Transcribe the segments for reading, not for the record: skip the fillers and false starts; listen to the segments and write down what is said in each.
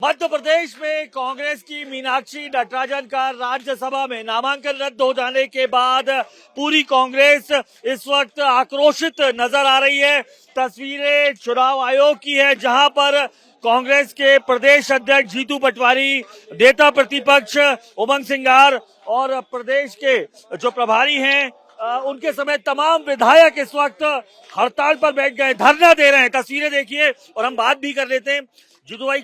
मध्य प्रदेश में कांग्रेस की मीनाक्षी नटराजन का राज्यसभा में नामांकन रद्द हो जाने के बाद पूरी कांग्रेस इस वक्त आक्रोशित नजर आ रही है। तस्वीरें चुनाव आयोग की है, जहां पर कांग्रेस के प्रदेश अध्यक्ष जीतू पटवारी, नेता प्रतिपक्ष उमंग सिंगार और प्रदेश के जो प्रभारी हैं उनके समेत तमाम विधायक इस वक्त हड़ताल पर बैठ गए, धरना दे रहे हैं। तस्वीरें देखिए और हम बात भी कर लेते हैं। जीतू भाई,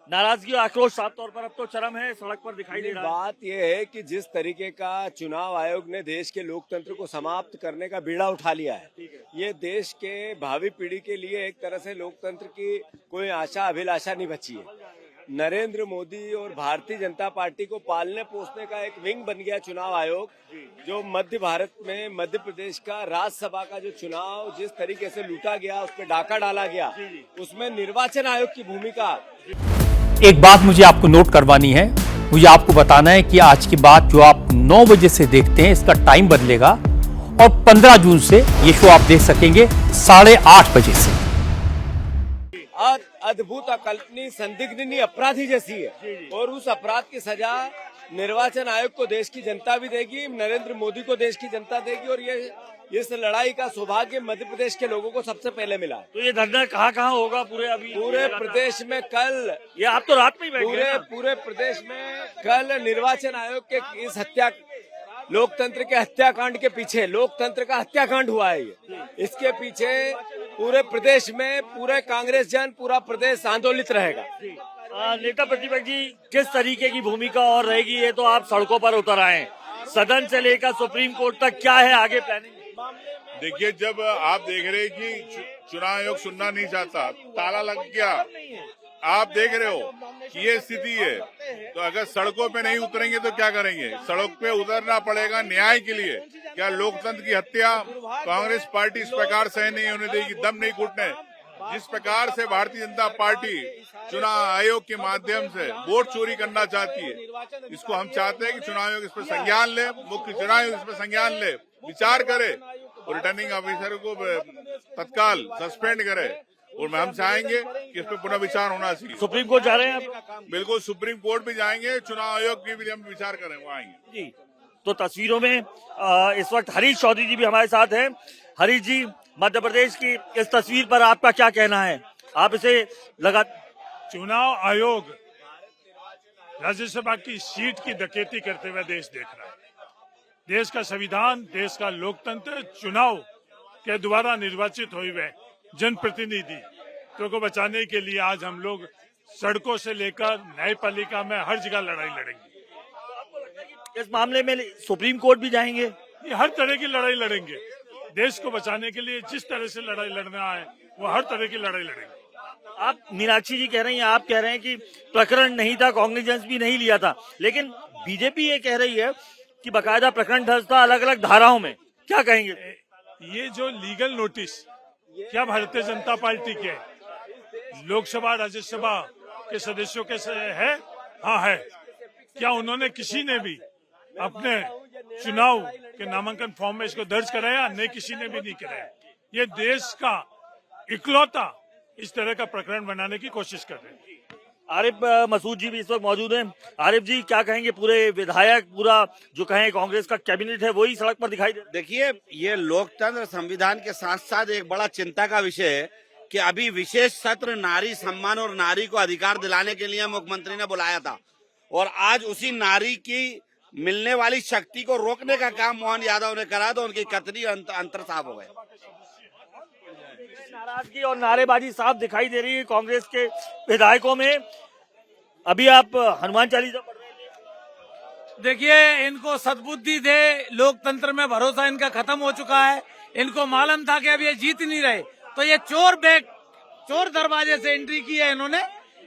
नाराजगी और आक्रोश साफ तौर पर अब तो चरम है, सड़क पर दिखाई दे रहा है। बात यह है कि जिस तरीके का चुनाव आयोग ने देश के लोकतंत्र को समाप्त करने का बीड़ा उठा लिया है, ये देश के भावी पीढ़ी के लिए एक तरह से लोकतंत्र की कोई आशा अभिलाषा नहीं बची है। नरेंद्र मोदी और भारतीय जनता पार्टी को पालने पोसने का एक विंग बन गया चुनाव आयोग, जो मध्य भारत में मध्य प्रदेश का राज्यसभा का जो चुनाव जिस तरीके से लूटा गया, उस पर डाका डाला गया, उसमें निर्वाचन आयोग की भूमिका। एक बात मुझे आपको नोट करवानी है, मुझे आपको बताना है कि आज की बात जो आप 9 बजे से देखते हैं, इसका टाइम बदलेगा और 15 जून से ये शो आप देख सकेंगे 8:30 बजे से। अद्भुत, अकल्पनीय, संदिग्ध अपराधी जैसी है और उस अपराध की सजा निर्वाचन आयोग को देश की जनता भी देगी, नरेंद्र मोदी को देश की जनता देगी। और ये इस लड़ाई का सौभाग्य मध्य प्रदेश के लोगों को सबसे पहले मिला। तो ये धरना कहाँ होगा? पूरे प्रदेश में कल, ये आप तो रात में ही बैठे पूरे प्रदेश में कल निर्वाचन आयोग के इस लोकतंत्र के हत्याकांड के पीछे, लोकतंत्र का हत्याकांड हुआ है, इसके पीछे पूरे प्रदेश में पूरे कांग्रेस जन, पूरा प्रदेश आंदोलित रहेगा। नेता प्रतिपक्ष जी, किस तरीके की भूमिका और रहेगी? ये तो आप सड़कों पर उतर आए, सदन से लेकर सुप्रीम कोर्ट तक क्या है आगे प्लानिंग? देखिए, जब आप देख रहे हैं कि चुनाव आयोग सुनना नहीं चाहता, ताला लग गया, आप देख रहे हो कि ये स्थिति है, तो अगर सड़कों पे नहीं उतरेंगे तो क्या करेंगे? सड़क पे उतरना पड़ेगा न्याय के लिए। क्या लोकतंत्र की हत्या कांग्रेस पार्टी इस प्रकार सहन नहीं होने देगी, दम नहीं घुटने। जिस प्रकार से भारतीय जनता पार्टी चुनाव आयोग के माध्यम से वोट चोरी करना चाहती है, इसको हम चाहते हैं कि चुनाव आयोग इस पर संज्ञान ले, मुख्य चुनाव आयोग इस पर संज्ञान ले, विचार करे और रिटर्निंग ऑफिसर को तत्काल सस्पेंड करे। और हम चाहेंगे कि इस पर पुनः विचार होना चाहिए। सुप्रीम कोर्ट जा रहे हैं आप? बिल्कुल, सुप्रीम कोर्ट भी जाएंगे, चुनाव आयोग की भी हम विचार करें, वो आएंगे जी। तो तस्वीरों में इस वक्त हरीश चौधरी जी भी हमारे साथ हैं। हरीश जी, मध्य प्रदेश की इस तस्वीर पर आपका क्या कहना है? आप इसे लगा, चुनाव आयोग राज्यसभा की सीट की डकैती करते हुए देश देख रहा है। देश का संविधान, देश का लोकतंत्र चुनाव के द्वारा निर्वाचित हुए जनप्रतिनिधि को बचाने के लिए आज हम लोग सड़कों से लेकर न्यायपालिका में हर जगह लड़ाई लड़ेंगे। इस मामले में सुप्रीम कोर्ट भी जाएंगे? ये हर तरह की लड़ाई लड़ेंगे। देश को बचाने के लिए जिस तरह से लड़ाई लड़ना है, वो हर तरह की लड़ाई लड़ेंगे। आप, मीनाक्षी जी कह रही हैं, आप कह रहे हैं कि प्रकरण नहीं था, कॉग्निजेंस भी नहीं लिया था, लेकिन बीजेपी ये कह रही है कि बकायदा प्रकरण दर्ज था अलग अलग धाराओं में। क्या कहेंगे? ये जो लीगल नोटिस क्या भारतीय जनता पार्टी के लोकसभा राज्यसभा के सदस्यों के है? हाँ है। क्या उन्होंने किसी ने भी अपने चुनाव के नामांकन फॉर्म में इसको दर्ज कराया? नहीं, किसी ने भी नहीं कराया। ये देश का इकलौता इस तरह का प्रकरण बनाने की कोशिश कर रहे हैं। आरिफ मसूद जी भी इस वक्त मौजूद हैं। आरिफ जी, क्या कहेंगे? पूरे विधायक, पूरा जो कहें कांग्रेस का कैबिनेट है, वही सड़क पर दिखाई दे। देखिए, ये लोकतंत्र संविधान के साथ साथ एक बड़ा चिंता का विषय है कि अभी विशेष सत्र नारी सम्मान और नारी को अधिकार दिलाने के लिए मुख्यमंत्री ने बुलाया था, और आज उसी नारी की मिलने वाली शक्ति को रोकने का काम मोहन यादव ने करा, तो उनकी कतरी अंतर साफ हो गए। नाराजगी और नारेबाजी साफ दिखाई दे रही है कांग्रेस के विधायकों में। अभी आप हनुमान चालीसा पढ़ रहे थे। देखिए, इनको सद्बुद्धि दे, लोकतंत्र में भरोसा इनका खत्म हो चुका है। इनको मालूम था कि अब ये जीत नहीं रहे, तो ये चोर दरवाजे से एंट्री की है इन्होंने।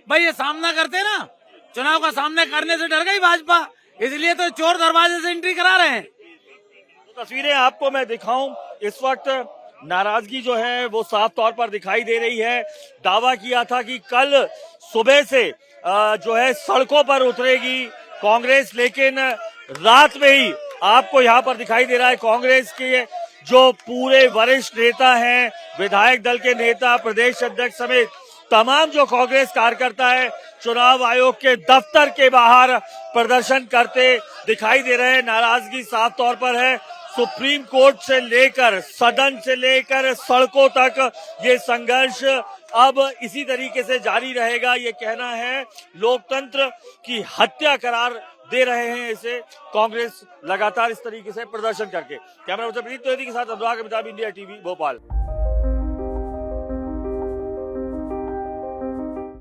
भाई, ये सामना करते ना, चुनाव का सामना करने से डर गई भाजपा, इसलिए तो चोर दरवाजे से एंट्री करा रहे हैं। तो तस्वीरें आपको मैं दिखाऊं, इस वक्त नाराजगी जो है वो साफ तौर पर दिखाई दे रही है। दावा किया था कि कल सुबह से जो है सड़कों पर उतरेगी कांग्रेस, लेकिन रात में ही आपको यहाँ पर दिखाई दे रहा है कांग्रेस के जो पूरे वरिष्ठ नेता हैं, विधायक दल के नेता, प्रदेश अध्यक्ष समेत तमाम जो कांग्रेस कार्यकर्ता है चुनाव आयोग के दफ्तर के बाहर प्रदर्शन करते दिखाई दे रहे हैं। नाराजगी साफ तौर पर है। सुप्रीम कोर्ट से लेकर सदन से लेकर सड़कों तक ये संघर्ष अब इसी तरीके से जारी रहेगा। ये कहना है लोकतंत्र की हत्या करार दे रहे हैं इसे कांग्रेस लगातार इस तरीके से प्रदर्शन करके। कैमरा पर्सन प्रीत त्रिवेदी के साथ अनुराग अमिताभ, इंडिया टीवी, भोपाल।